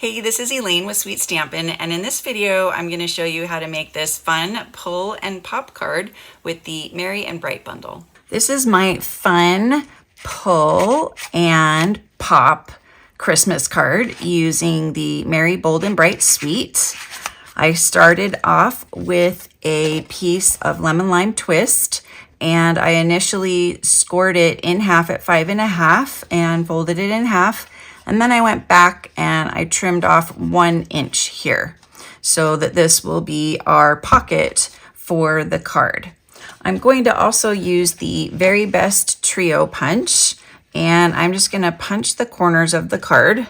Hey, this is Elaine with Sweet Stampin', and in this video I'm going to show you how to make this fun pull and pop card with the Merry and Bright bundle. This is my fun pull and pop Christmas card using the Merry, Bold, and Bright Suite. I started off with a piece of lemon lime twist, and I initially scored it in half at 5 1/2 and folded it in half. And then I went back and I trimmed off 1 inch here so that this will be our pocket for the card. I'm going to also use the Very Best Trio punch, and I'm just going to punch the corners of the card.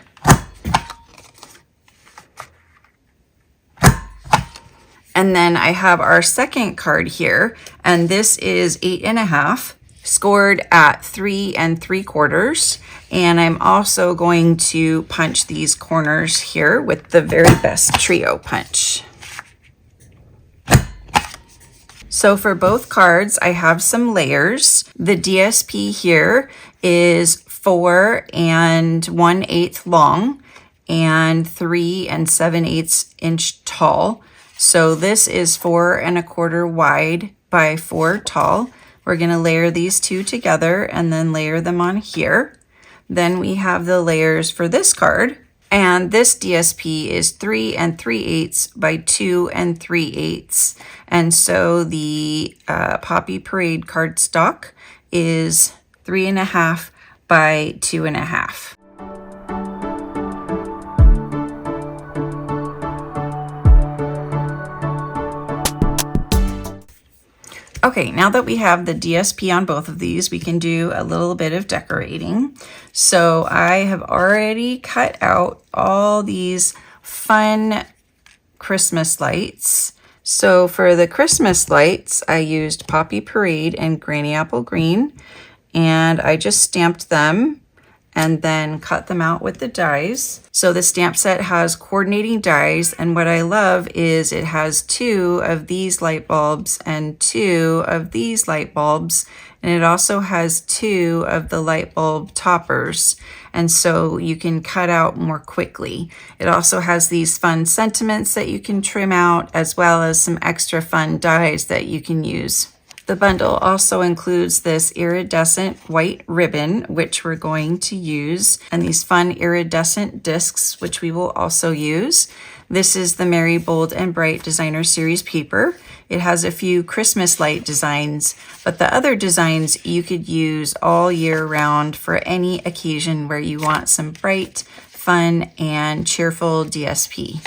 And then I have our second card here, and this is 8 1/2, scored at 3 3/4. And I'm also going to punch these corners here with the Very Best Trio punch. So for both cards, I have some layers. The DSP here is 4 1/8 long and 3 7/8 inch tall. So this is 4 1/4 wide by 4 tall. We're going to layer these two together and then layer them on here. Then we have the layers for this card, and this DSP is 3 3/8 by 2 3/8. And so the Poppy Parade cardstock is 3 1/2 by 2 1/2. Okay, now that we have the DSP on both of these, we can do a little bit of decorating. So I have already cut out all these fun Christmas lights. So for the Christmas lights, I used Poppy Parade and Granny Apple Green, and I just stamped them and then cut them out with the dies. So the stamp set has coordinating dies, and what I love is it has 2 of these light bulbs and 2 of these light bulbs, and it also has 2 of the light bulb toppers, and so you can cut out more quickly. It also has these fun sentiments that you can trim out, as well as some extra fun dies that you can use. The bundle also includes this iridescent white ribbon, which we're going to use, and these fun iridescent discs, which we will also use. This is the Merry, Bold, and Bright Designer Series paper. It has a few Christmas light designs, but the other designs you could use all year round for any occasion where you want some bright, fun, and cheerful DSP.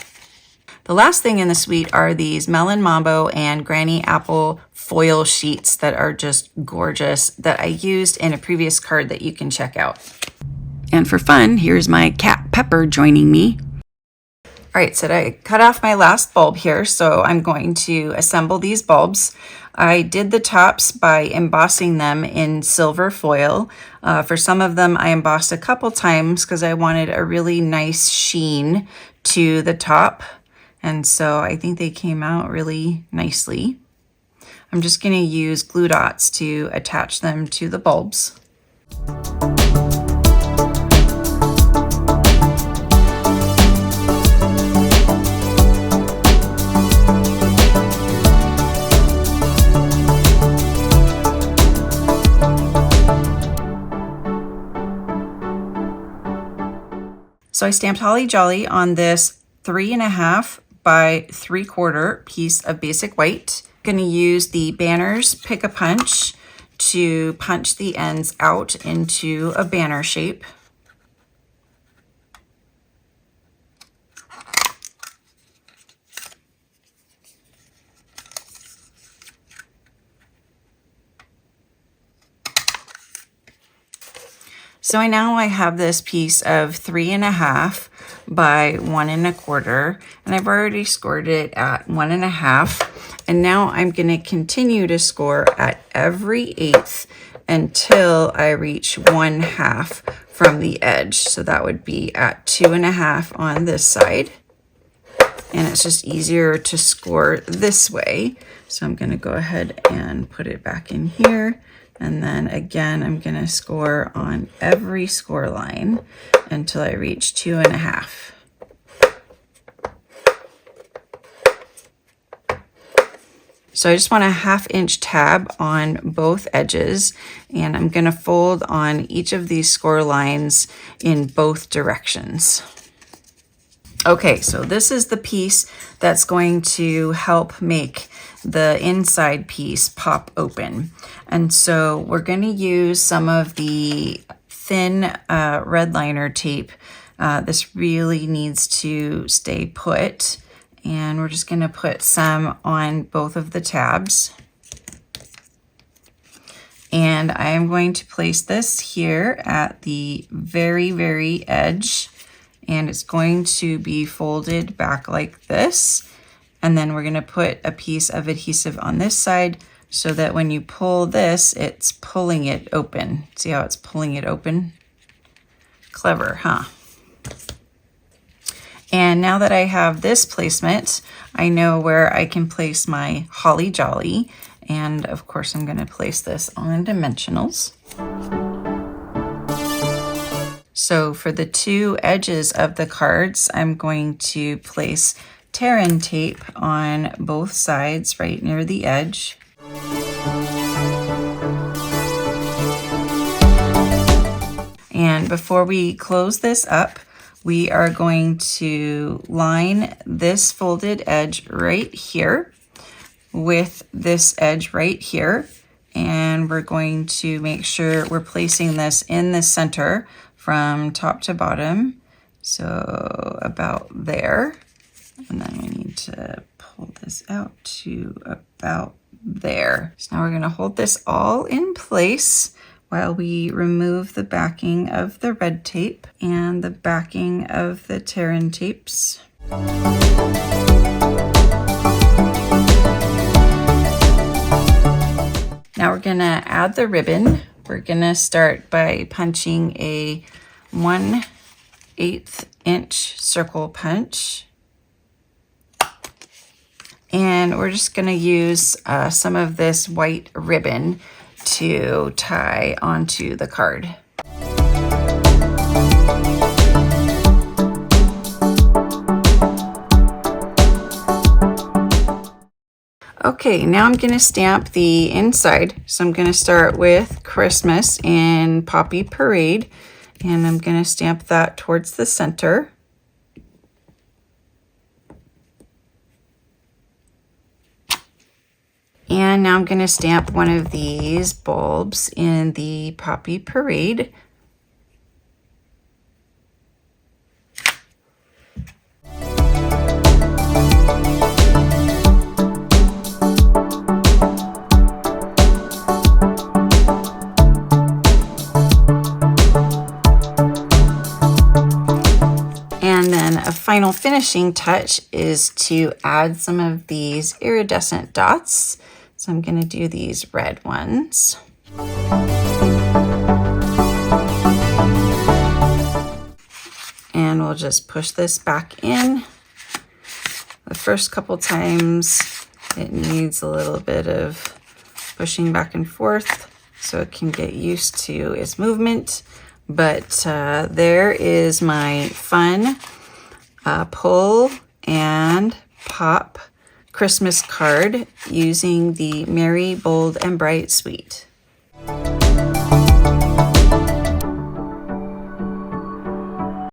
The last thing in the suite are these Melon Mambo and Granny Apple foil sheets that are just gorgeous, that I used in a previous card that you can check out. And for fun, here's my cat Pepper joining me. All right, so I cut off my last bulb here, so I'm going to assemble these bulbs. I did the tops by embossing them in silver foil. For some of them, I embossed a couple times because I wanted a really nice sheen to the top. And so I think they came out really nicely. I'm just going to use glue dots to attach them to the bulbs. So I stamped Holly Jolly on this 3 1/2 by 3/4 piece of basic white. I'm going to use the Banners Pick a Punch to punch the ends out into a banner shape. So now I have this piece of 3 1/2 by 1 1/4, and I've already scored it at 1 1/2. And now I'm going to continue to score at every 1/8 until I reach 1/2 from the edge. So that would be at 2 1/2 on this side. And it's just easier to score this way. So I'm going to go ahead and put it back in here. And then again, I'm going to score on every score line until I reach 2 1/2. So I just want a 1/2 inch tab on both edges, and I'm going to fold on each of these score lines in both directions. Okay, so this is the piece that's going to help make the inside piece pop open. And so we're going to use some of the thin red liner tape. This really needs to stay put. And we're just going to put some on both of the tabs. And I am going to place this here at the very, very edge. And it's going to be folded back like this. And then we're going to put a piece of adhesive on this side so that when you pull this, it's pulling it open. See how it's pulling it open? Clever, huh? And now that I have this placement, I know where I can place my Holly Jolly. And of course, I'm going to place this on dimensionals. So for the 2 edges of the cards, I'm going to place tear-in tape on both sides right near the edge. And before we close this up, we are going to line this folded edge right here with this edge right here. And we're going to make sure we're placing this in the center from top to bottom. So about there. And then we need to pull this out to about there. So now we're going to hold this all in place while we remove the backing of the red tape and the backing of the tear-in tapes. Now we're going to add the ribbon. We're going to start by punching a 1/8 inch circle punch. And we're just going to use some of this white ribbon to tie onto the card. Okay, now I'm going to stamp the inside. So I'm going to start with Christmas in Poppy Parade, and I'm going to stamp that towards the center. And now I'm going to stamp one of these bulbs in the Poppy Parade. And then a final finishing touch is to add some of these iridescent dots. So I'm going to do these red ones. And we'll just push this back in. The first couple times it needs a little bit of pushing back and forth so it can get used to its movement. But there is my fun pull and pop Christmas card using the Merry, Bold, and Bright suite.